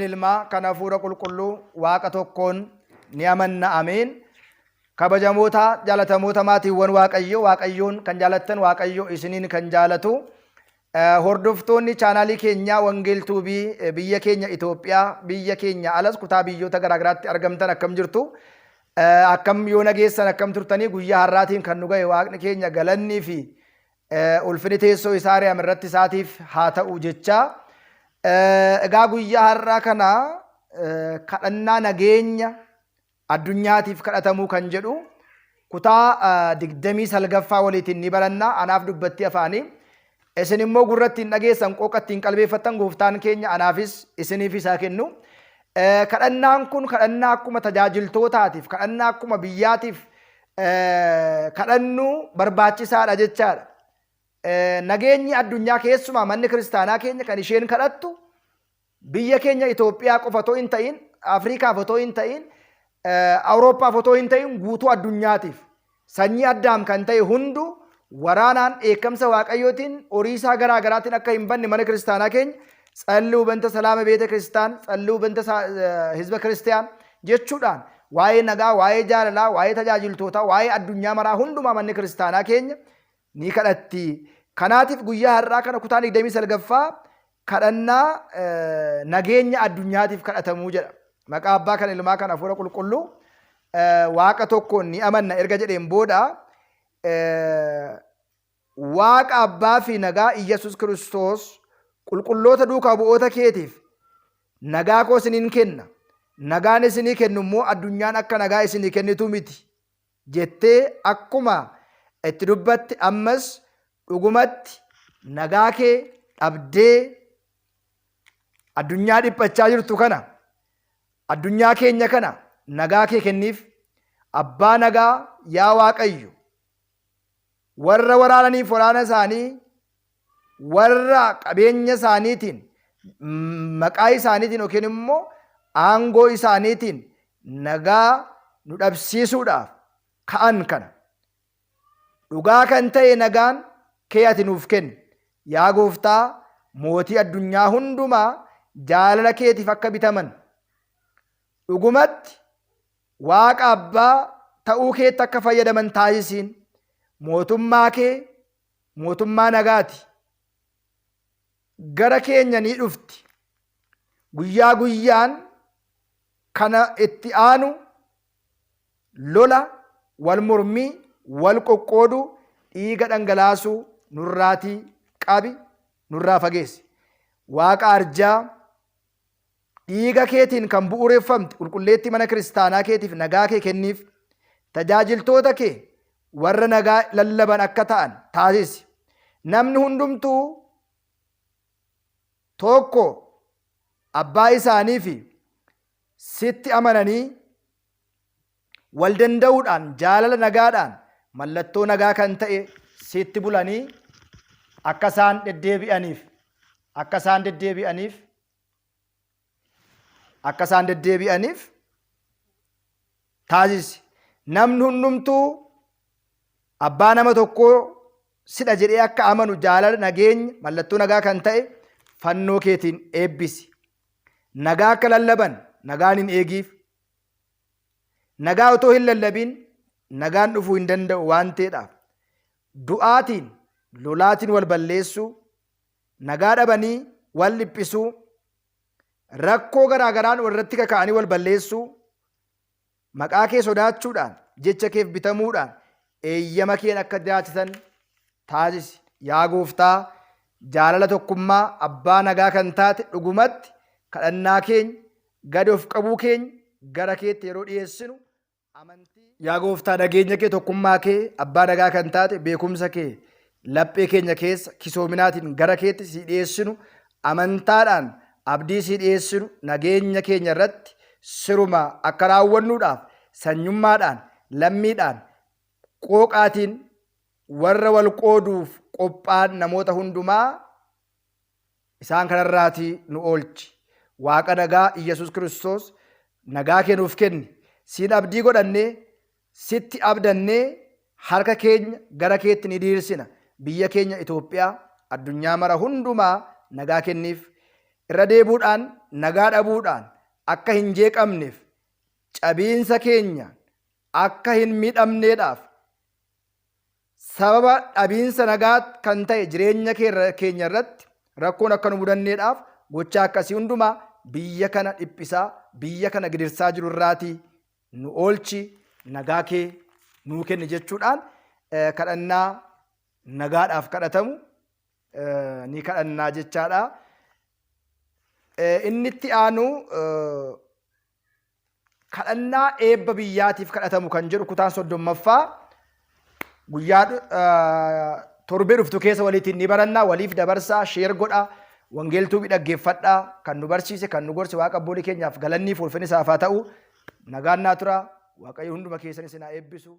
ilmaa kan hafuura qulqulluu waaqa tokkoon ni amanna ameen. Kabajamoota jaalatamoota maatiiwwan waaqayyoon kan jaalattan waaqayyo isiniin kan jaalatu hordoftoonni chaanaalii keenya wangeeltuubii biyya keenya Itoophiyaa biyya keenya alas kutaa biyyoota garaagaraatti argamtan akkam jirtu akkam yoo nageessan akkam turtanii guyyaa har'aatiin kan nu ga'e waaqni keenya galannii fi ulfinni teessoo isaa Ariyaam irratti isaatiif haa ta'u jecha egaa guyyaa har'aa kana kadhannaa nageenya addunyaatiif kadhatamuu kan jedhu kutaa 29ffaa waliitiin ni baranna. Anaaf dubbatti afaanii isin immoo gurratti hin dhageessan qooqatti hin qalbeeffattan gooftaan keenya anaafis isiniif isaa kennu. Kadhannaan kun kadhannaa akkuma tajaajiltootaatiif kadhannaa akkuma biyyaatiif kadhannuu barbaachisaadha jechaadha. Nageenyi addunyaa keessumaa manni kiristaanaa keenya kan isheen kadhattu biyya keenya Itoophiyaa qofa otoo hin ta'in Afriikaaf otoo hin ta'in Awurooppaaf otoo hin ta'in guutuu addunyaatiif sanyii addaam kan ta'e hundu waraanaan dheekkamsa waaqayyootiin horii isaa garaa garaatiin akka hin banne mana kiristaanaa keenya ጸልዩ በእንተ ሰላም ቤተ ክርስቲያን ጸልዩ በእንተ ህዝበ ክርስቲያን jechuudhaan waa'ee nagaa waa'ee jaalalaa waa'ee tajaajiltoota waa'ee addunyaa maraa hundumaa manni kiristaanaa keenya ni kadhatti. Kanaatiif guyyaa har'aa kana kutaa 29ffaa kadhannaa nageenya addunyaatiif kadhatamuu jedha. Maqaa abbaa kan ilmaa kan hafuura qulqulluu waaqa tokkoon ni amanna erga jedheen booda waaqa abbaa fi nagaa Iyyasuus Kiristoos qulqulloota duukaa bu'oota keetiif nagaa koo isiniin kenna. Nagaan isinii kennu immoo addunyaan akka nagaa isinii kennitu miti jettee akkuma itti dubbatti ammas dhugumatti nagaa kee dhabdee addunyaa dhiphachaa jirtu kana addunyaa keenya kana nagaa kee kenniif. Abbaa nagaa yaa Waaqayyo warra waraananiif waraana isaanii warra qabeenya isaaniitiin maqaa isaaniitiin yookiin immoo aangoo isaaniitiin nagaa nu dhabsiisuudhaaf ka'an kana dhugaa kan ta'e nagaan kee ati nuuf kenni. Yaa gooftaa mootii addunyaa hundumaa jaalala keetiif akka bitaman dhugumatti waaqa abbaa ta'uu keetti akka fayyadaman taasisiin. Mootummaa kee mootummaa nagaati. Gara keenya ni dhufti. Guyyaa guyyaan kana itti aanu lola wal mormii wal qoqqooduu dhiiga dhangalaasuu nurraatii qabi nurraa fageessi. Waaqa arjaa dhiiga keetiin kan bu'uureffamte qulqulleetti mana kiristaanaa keetiif nagaa kee kenniif. Tajaajiltoota kee warra nagaa lallaban akka ta'an taasisi. Namni hundumtuu tokko abbaa isaanii fi sitti amananii wal danda'uudhaan jaalala nagaadhaan mallattoo nagaa kan ta'e sitti bulanii akka isaan deddeebi'aniif taasisi. Namni hundumtuu abbaa nama tokkoo sidha jedhee akka amanu jaalala nageenya mallattoo nagaa kan ta'e fannoo keetiin eebbisi. Nagaa akka lallaban nagaan hin eegiif. Nagaa otoo hin lallabin nagaan dhufuu hin danda'u waan ta'eedhaaf du'aatiin lolaatiin wal balleessuu nagaa dhabanii wal dhiphisuu rakkoo garaa garaan walirratti kaka'anii wal balleessuu maqaa kee sodaachuudhaan jecha keef bitamuudhaan eeyyama keen akka jiraatan taasisi. Yaa gooftaa jaalala tokkummaa abbaa nagaa kan taate dhugumatti kadhannaa keenya gad of qabuu keenya gara keetti yeroo dhiyeessinu amantii. Yaa gooftaa nageenya kee tokkummaa kee abbaa nagaa kan taate beekumsa kee laphee keenya keessa kisoominaatiin gara keetti si dhiyeessinu amantaadhaan abdii si dhiyeessinu nageenya keenya irratti siruma akka raawwannuudhaaf sanyummaadhaan lammiidhaan qooqaatiin warra wal qooduuf qophaan namoota hundumaa isaan kanarraatii nu oolchi. Waaqa nagaa Iyyasuus Kiristoos nagaa kee nuuf kenni. Siin abdii godhannee sitti abdannee harka keenya gara keetti ni diriirsina. Biyya keenya Itoophiyaa addunyaa mara hundumaa nagaa kenniif. irra deebuudhaan nagaa dhabuudhaan akka hin jeeqamneef cabiinsa keenya akka hin miidhamneedhaaf sababa dhabiinsa nagaa kan ta'e jireenya keenya irratti rakkoon akka nu mudanneedhaaf gochaa akkasii hundumaa biyya kana dhiphisaa biyya kana gidirsaa jiru irraatii nu oolchi nagaa kee nuu kenni jechuudhaan kadhannaa nagaadhaaf kadhatamu ni kadhannaa jechaadha. Inni itti aanu kadhannaa eebba biyyaatiif kadhatamu kan jedhu kutaan 30ffaa guyyaa torbee dhuftu keessa waliitiin ni barannaa. Waliif dabarsaa, sheer godhaa, wangeeltuu dhaggeeffadhaa. Kan nu barsiise, kan nu gorse Waaqa abbootii keenyaaf galannii fi ulfinni isaaf haa ta'u. Nagaan naa tura. Waaqayyo hunduma keessanis isin haa eebbisu.